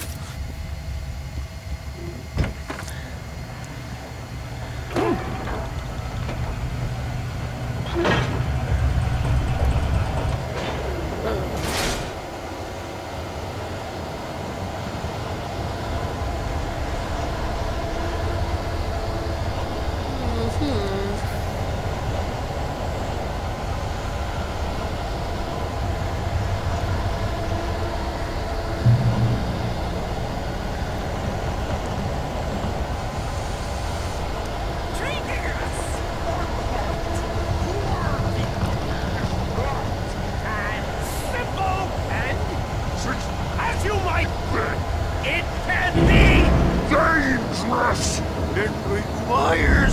boss. It requires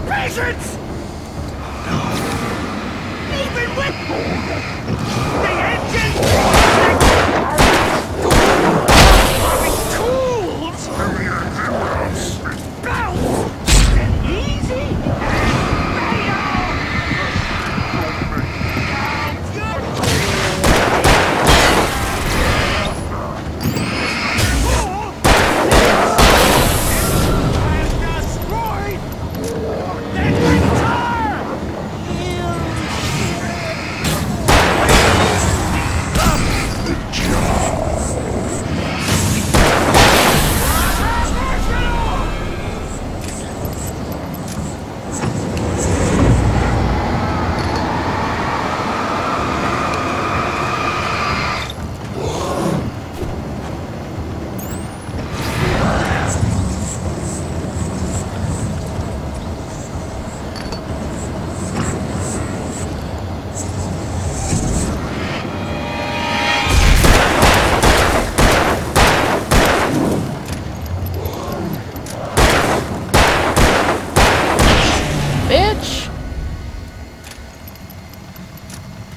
patience. Even with the engine tools, bounce and easy Bitch!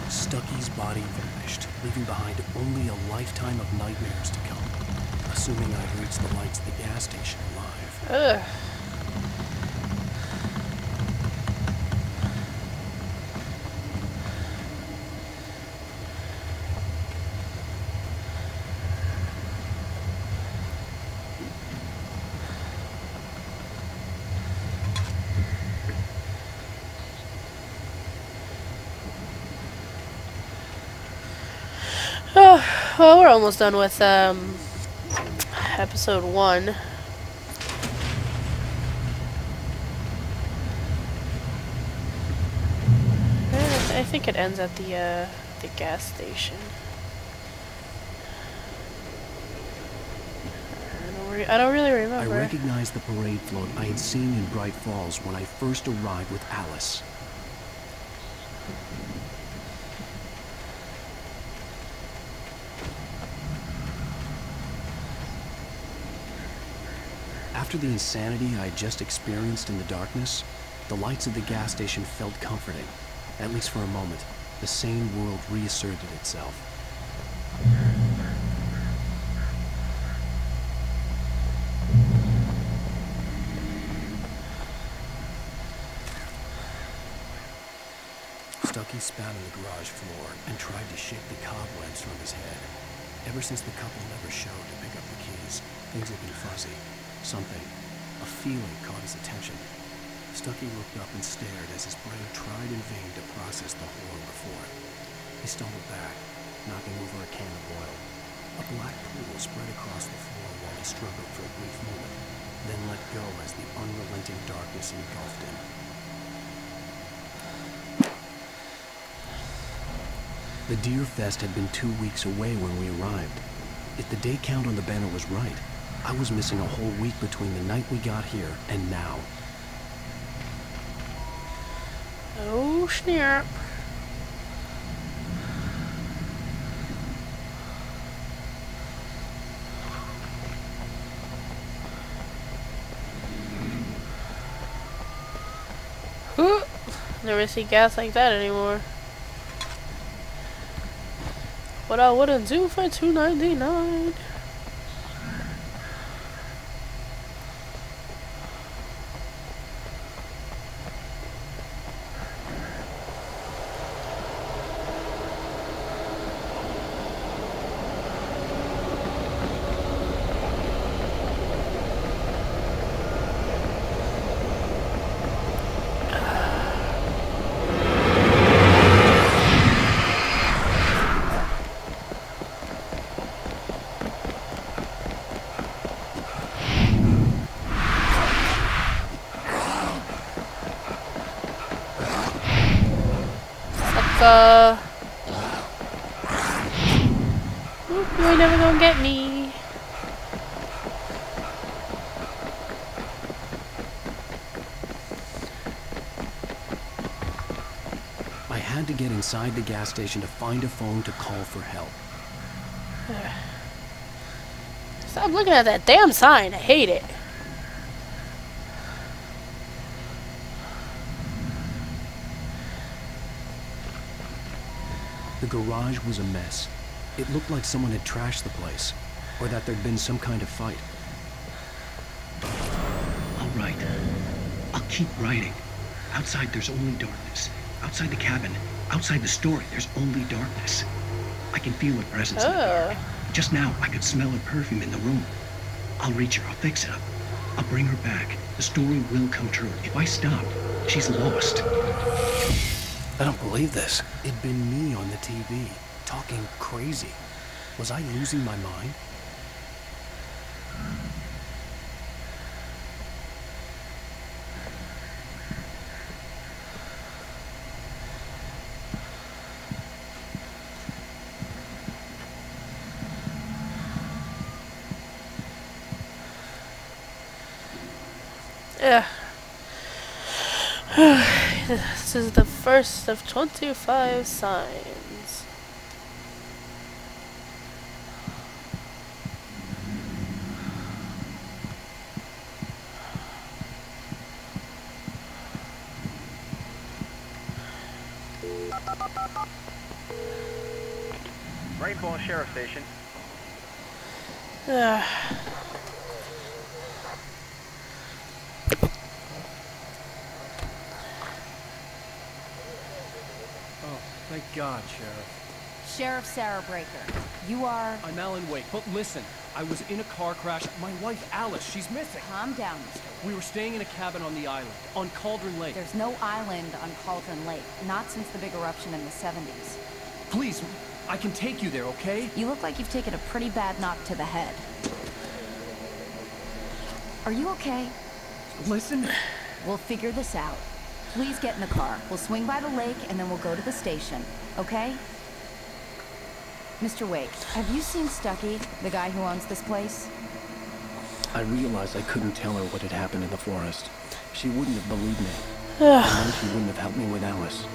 Stucky's body vanished, leaving behind only a lifetime of nightmares to come. Assuming I'd reached the lights of the gas station alive. Ugh. Well, we're almost done with episode 1. I think it ends at the gas station. I don't really remember. I recognized the parade float I had seen in Bright Falls when I first arrived with Alice. After the insanity I had just experienced in the darkness, the lights of the gas station felt comforting. At least for a moment, the sane world reasserted itself. Stucky spat on the garage floor and tried to shake the cobwebs from his head. Ever since the couple never showed to pick up the keys, things had been fuzzy. Something, a feeling, caught his attention. Stucky looked up and stared as his brain tried in vain to process the horror before him. He stumbled back, knocking over a can of oil. A black pool spread across the floor while he struggled for a brief moment, then let go as the unrelenting darkness engulfed him. The Deer Fest had been 2 weeks away when we arrived. If the day count on the banner was right, I was missing a whole week between the night we got here and now. Oh, snap. Never see gas like that anymore. What I wouldn't do for $2.99. You ain't never gonna get me. I had to get inside the gas station to find a phone to call for help. Stop looking at that damn sign. I hate it. The garage was a mess. It looked like someone had trashed the place, or that there'd been some kind of fight. All right. I'll keep writing. Outside, there's only darkness. Outside the cabin, outside the story, there's only darkness. I can feel her presence in the dark. Just now, I could smell her perfume in the room. I'll reach her. I'll fix it up. I'll bring her back. The story will come true. If I stop, she's lost. I don't believe this. It'd been me on the TV, talking crazy. Was I losing my mind? Yeah. This is the first of 25 signs. Rainbow Sheriff Station. Thank God, Sheriff. Sheriff Sarah Breaker, you are... I'm Alan Wake, but listen, I was in a car crash. My wife, Alice, she's missing. Calm down, Mr. Wake. We were staying in a cabin on the island, on Cauldron Lake. There's no island on Cauldron Lake, not since the big eruption in the 70s. Please, I can take you there, okay? You look like you've taken a pretty bad knock to the head. Are you okay? Listen. We'll figure this out. Please get in the car. We'll swing by the lake and then we'll go to the station, okay? Mr. Wake, have you seen Stucky, the guy who owns this place? I realized I couldn't tell her what had happened in the forest. She wouldn't have believed me. And then she wouldn't have helped me with Alice.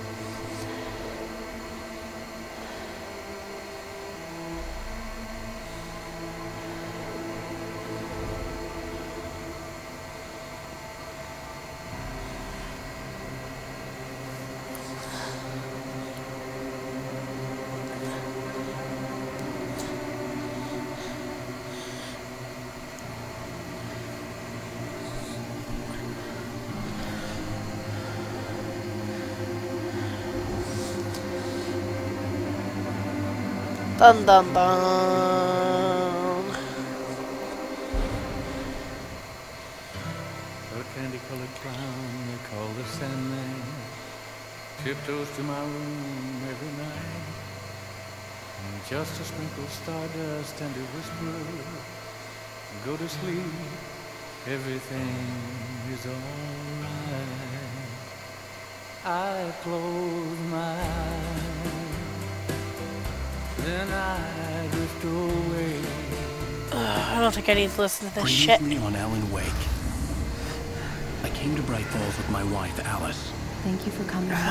Dun dun dun. A candy-colored clown they call the Sandman tiptoes to my room every night. And just a sprinkle of stardust and a whisper, go to sleep, everything is alright. I close my eyes, then I drift away. I don't think I need to listen to this Breathe shit. me on Alan Wake. I came to Bright Falls with my wife, Alice. Thank you for coming with me.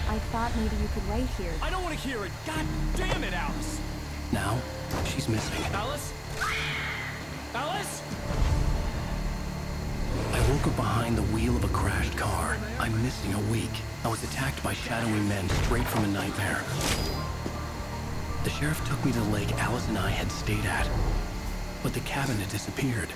I thought maybe you could wait here. I don't want to hear it. God damn it, Alice. Now, she's missing. Alice? Alice? I woke up behind the wheel of a crashed car. I'm missing a week. I was attacked by shadowy men straight from a nightmare. The sheriff took me to the lake Alice and I had stayed at, but the cabin had disappeared.